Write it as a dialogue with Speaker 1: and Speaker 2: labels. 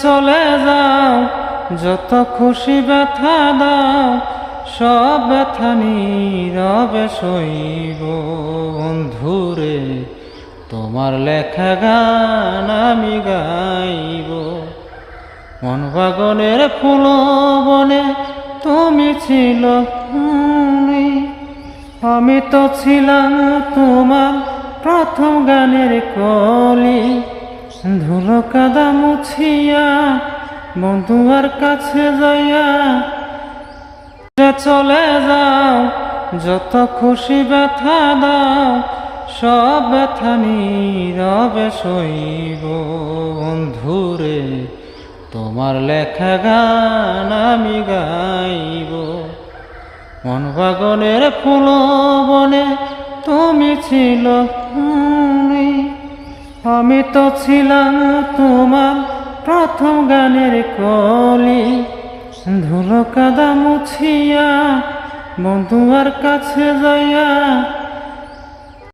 Speaker 1: চলে যাও, যত খুশি ব্যথা দাও, সব ব্যথা নীরবে সইব। বন্ধুরে তোমার লেখা গান আমি গাইব। মন বাগনের ফুল বনে তুমি ছিল, আমি তো ছিলাম তোমার প্রথম গানের কলি। ধুলো কাদা মুছিয়া বন্ধুয়ার কাছে যাইয়া চলে যাও, যত খুশি ব্যথা দাও, সব ব্যথা নীরবে সইব। বন্ধুরে তোমার লেখা গান আমি গাইব। মন বাগনের ফুল বনে তুমি ছিল, আমি তো ছিলাম তোমার প্রথম গানের কলি। ধুলো কাদা মুছিয়া বন্ধুয়ার কাছে যাইয়া